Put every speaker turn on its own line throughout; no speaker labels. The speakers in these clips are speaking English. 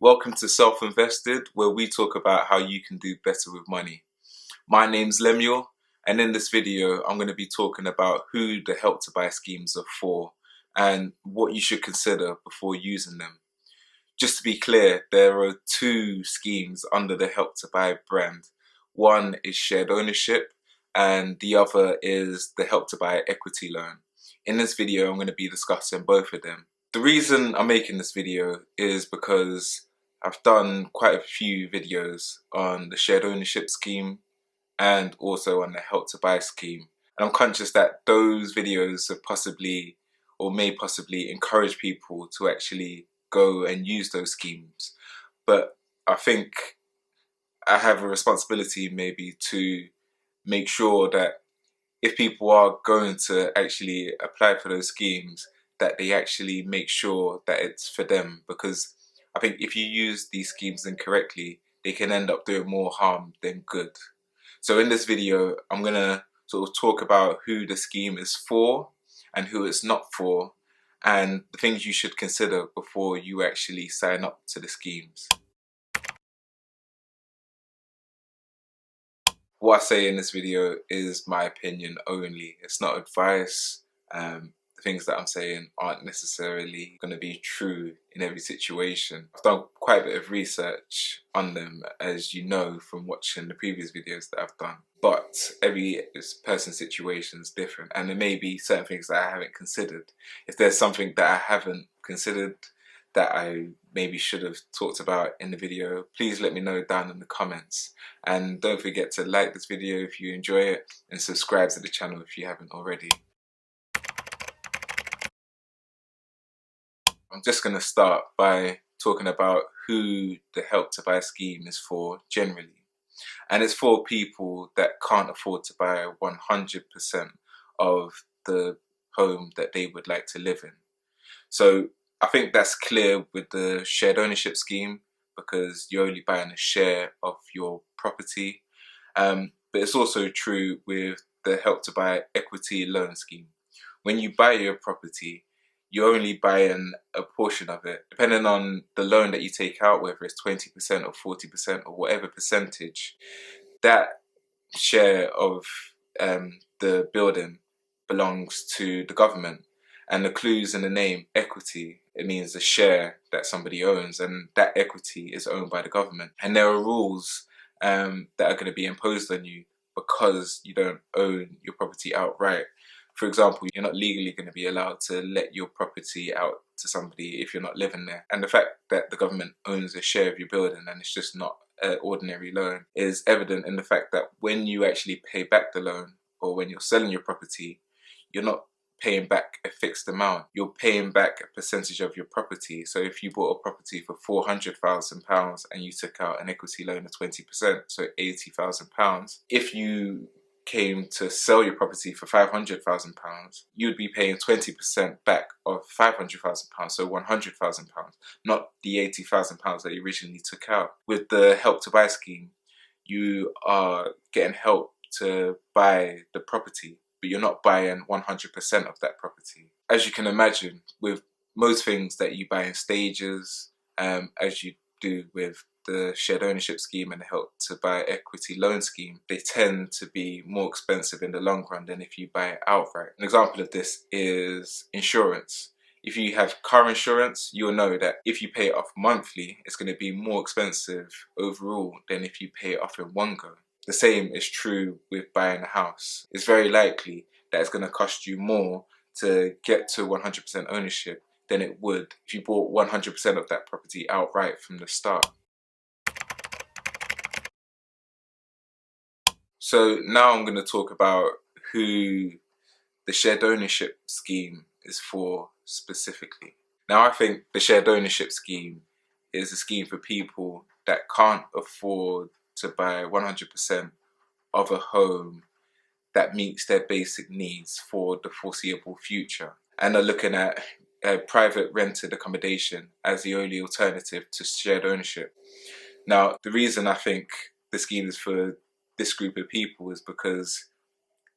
Welcome to Self-Invested, where we talk about how you can do better with money. My name's Lemuel, and in this video, I'm going to be talking about who the Help to Buy schemes are for and what you should consider before using them. Just to be clear, there are two schemes under the Help to Buy brand. One is shared ownership, and the other is the Help to Buy equity loan. In this video, I'm going to be discussing both of them. The reason I'm making this video is because I've done quite a few videos on the shared ownership scheme and also on the Help to Buy scheme. And I'm conscious that those videos have possibly or may possibly encourage people to actually go and use those schemes. But I think I have a responsibility maybe to make sure that if people are going to actually apply for those schemes, that they actually make sure that it's for them, because I think if you use these schemes incorrectly, they can end up doing more harm than good. So in this video, I'm going to sort of talk about who the scheme is for and who it's not for, and the things you should consider before you actually sign up to the schemes. What I say in this video is my opinion only. It's not advice. The things that I'm saying aren't necessarily going to be true in every situation. I've done quite a bit of research on them, as you know from watching the previous videos that I've done. But every person's situation is different, and there may be certain things that I haven't considered. If there's something that I haven't considered that I maybe should have talked about in the video, please let me know down in the comments. And don't forget to like this video if you enjoy it, and subscribe to the channel if you haven't already. I'm just going to start by talking about who the Help to Buy scheme is for generally. And it's for people that can't afford to buy 100% of the home that they would like to live in. So I think that's clear with the shared ownership scheme, because you're only buying a share of your property. But it's also true with the Help to Buy equity loan scheme. When you buy your property, you're only buying a portion of it. Depending on the loan that you take out, whether it's 20% or 40% or whatever percentage, that share of the building belongs to the government. And the clue's in the name, equity. It means a share that somebody owns, and that equity is owned by the government. And there are rules that are going to be imposed on you because you don't own your property outright. For example, you're not legally going to be allowed to let your property out to somebody if you're not living there. And the fact that the government owns a share of your building and it's just not an ordinary loan is evident in the fact that when you actually pay back the loan, or when you're selling your property, you're not paying back a fixed amount. You're paying back a percentage of your property. So if you bought a property for £400,000 and you took out an equity loan of 20%, so £80,000, if you came to sell your property for £500,000, you'd be paying 20% back of £500,000, so £100,000, not the £80,000 that you originally took out. With the Help to Buy scheme, you are getting help to buy the property, but you're not buying 100% of that property. As you can imagine, with most things that you buy in stages, as you do with the shared ownership scheme and the Help to Buy equity loan scheme, they tend to be more expensive in the long run than if you buy it outright. An example of this is insurance. If you have car insurance, you'll know that if you pay it off monthly, it's going to be more expensive overall than if you pay it off in one go. The same is true with buying a house. It's very likely that it's going to cost you more to get to 100% ownership than it would if you bought 100% of that property outright from the start. So now I'm going to talk about who the shared ownership scheme is for specifically. Now, I think the shared ownership scheme is a scheme for people that can't afford to buy 100% of a home that meets their basic needs for the foreseeable future, and are looking at private rented accommodation as the only alternative to shared ownership. Now, the reason I think the scheme is for this group of people is because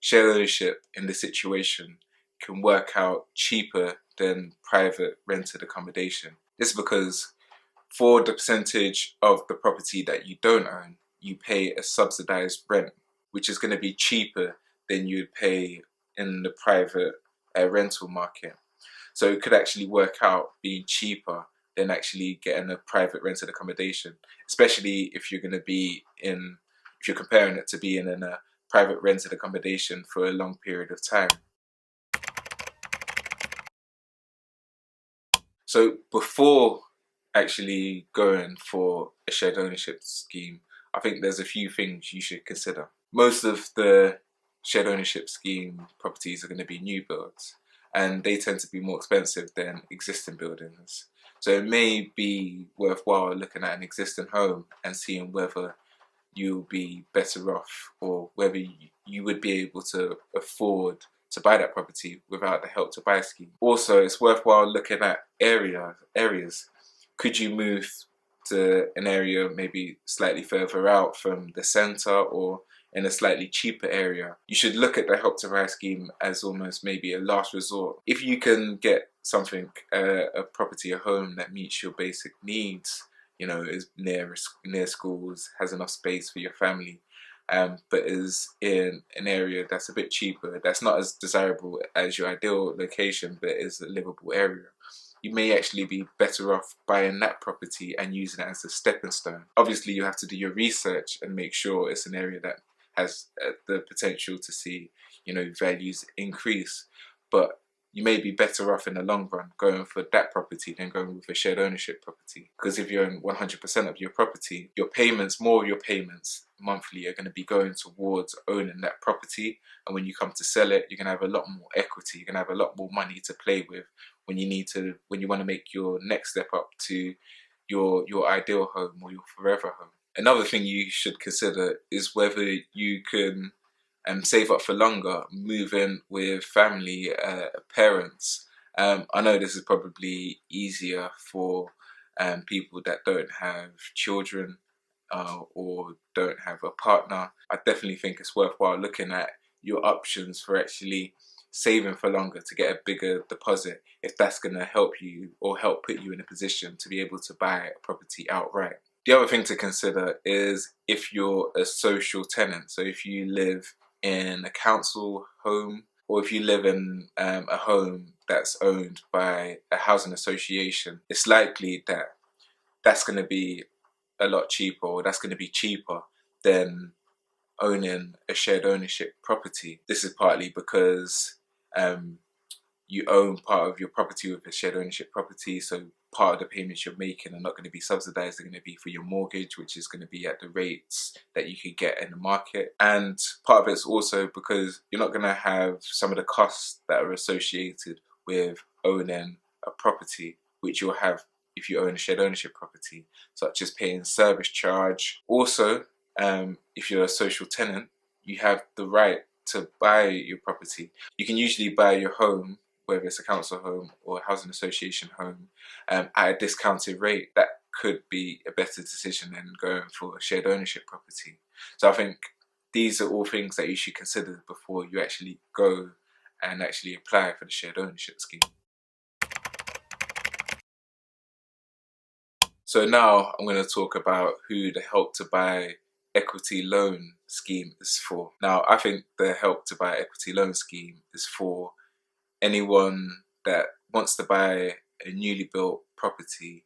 shared ownership in this situation can work out cheaper than private rented accommodation. This is because For the percentage of the property that you don't own, you pay a subsidised rent, which is going to be cheaper than you'd pay in the private rental market. So it could actually work out being cheaper than actually getting a private rented accommodation, especially if you're going to be in, if you're comparing it to being in a private rented accommodation for a long period of time. So before actually going for a shared ownership scheme, I think there's a few things you should consider. Most of the shared ownership scheme properties are going to be new builds, and they tend to be more expensive than existing buildings. So it may be worthwhile looking at an existing home and seeing whether you'll be better off, or whether you would be able to afford to buy that property without the Help to Buy scheme. Also, it's worthwhile looking at areas. Could you move to an area maybe slightly further out from the centre, or in a slightly cheaper area? You should look at the Help to Buy scheme as almost maybe a last resort. If you can get something, a property, a home that meets your basic needs, you know, is near schools, has enough space for your family, but is in an area that's a bit cheaper, that's not as desirable as your ideal location, but is a livable area, you may actually be better off buying that property and using it as a stepping stone. Obviously, you have to do your research and make sure it's an area that has the potential to see, you know, values increase, but you may be better off in the long run going for that property than going with a shared ownership property. Because if you own 100% of your property, your payments, more of your payments monthly, are going to be going towards owning that property. And when you come to sell it, you're going to have a lot more equity. You're going to have a lot more money to play with when you want to make your next step up to your ideal home or your forever home. Another thing you should consider is whether you can save up for longer, move in with family, parents. I know this is probably easier for people that don't have children or don't have a partner. I definitely think it's worthwhile looking at your options for actually saving for longer to get a bigger deposit, if that's going to help you or help put you in a position to be able to buy a property outright. The other thing to consider is if you're a social tenant. So if you live in a council home, or if you live in a home that's owned by a housing association, it's likely that that's going to be a lot cheaper, or that's going to be cheaper than owning a shared ownership property. This is partly because you own part of your property with a shared ownership property, so part of the payments you're making are not going to be subsidised. They're going to be for your mortgage, which is going to be at the rates that you could get in the market. And part of it's also because you're not going to have some of the costs that are associated with owning a property, which you'll have if you own a shared ownership property, such as paying service charge. Also, if you're a social tenant, you have the right to buy your property. You can usually buy your home, whether it's a council home or a housing association home, at a discounted rate. That could be a better decision than going for a shared ownership property. So I think these are all things that you should consider before you actually go and actually apply for the shared ownership scheme. So now I'm going to talk about who the Help to Buy equity loan scheme is for. Now, I think the Help to Buy equity loan scheme is for anyone that wants to buy a newly built property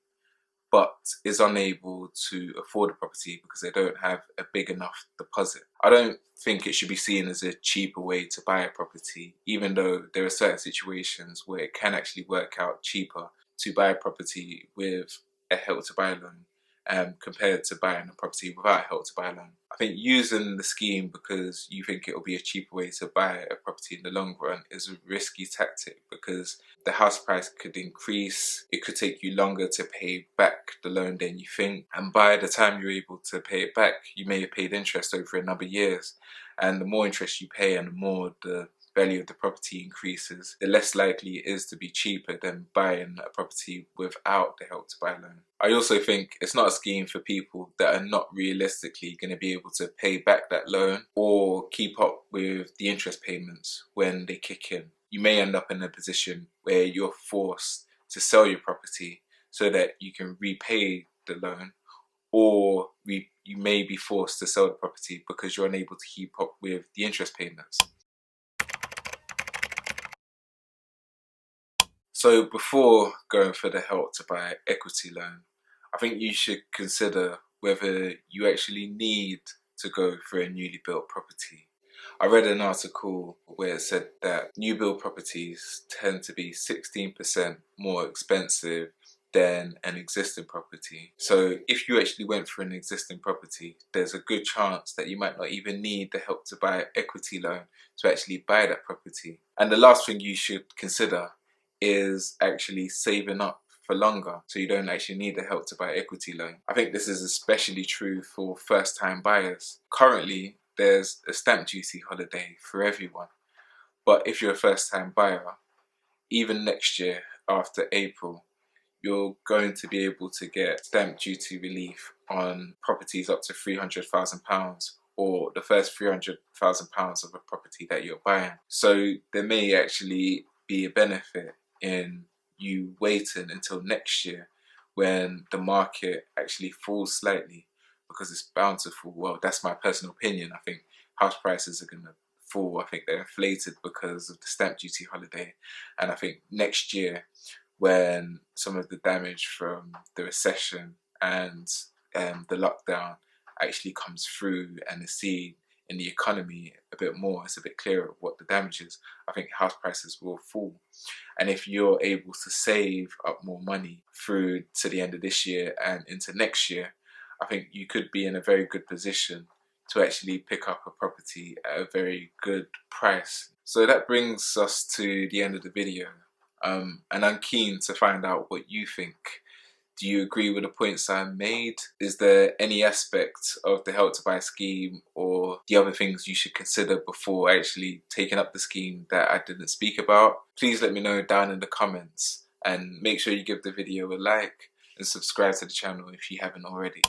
but is unable to afford the property because they don't have a big enough deposit. I don't think it should be seen as a cheaper way to buy a property, even though there are certain situations where it can actually work out cheaper to buy a property with a Help to Buy loan compared to buying a property without a Help to Buy loan. I think using the scheme because you think it will be a cheaper way to buy a property in the long run is a risky tactic, because the house price could increase, it could take you longer to pay back the loan than you think, and by the time you're able to pay it back, you may have paid interest over a number of years, and the more interest you pay and the more the value of the property increases, the less likely it is to be cheaper than buying a property without the Help to Buy loan. I also think it's not a scheme for people that are not realistically going to be able to pay back that loan or keep up with the interest payments when they kick in. You may end up in a position where you're forced to sell your property so that you can repay the loan, or you may be forced to sell the property because you're unable to keep up with the interest payments. So before going for the Help to Buy equity loan, I think you should consider whether you actually need to go for a newly built property. I read an article where it said that new build properties tend to be 16% more expensive than an existing property. So if you actually went for an existing property, there's a good chance that you might not even need the Help to Buy equity loan to actually buy that property. And the last thing you should consider is actually saving up for longer, so you don't actually need the Help to Buy equity loan. I think this is especially true for first-time buyers. Currently, there's a stamp duty holiday for everyone, but if you're a first-time buyer, even next year after April, you're going to be able to get stamp duty relief on properties up to £300,000, or the first £300,000 of a property that you're buying. So there may actually be a benefit in you waiting until next year when the market actually falls slightly, because it's bound to fall. Well, that's my personal opinion. I think house prices are going to fall. I think they're inflated because of the stamp duty holiday, and I think next year, when some of the damage from the recession and the lockdown actually comes through and is seen in the economy a bit more, it's a bit clearer what the damage is, I think house prices will fall. And if you're able to save up more money through to the end of this year and into next year, I think you could be in a very good position to actually pick up a property at a very good price. So that brings us to the end of the video. And I'm keen to find out what you think. Do you agree with the points I made? Is there any aspect of the Help to Buy scheme or the other things you should consider before actually taking up the scheme that I didn't speak about? Please let me know down in the comments, and make sure you give the video a like and subscribe to the channel if you haven't already.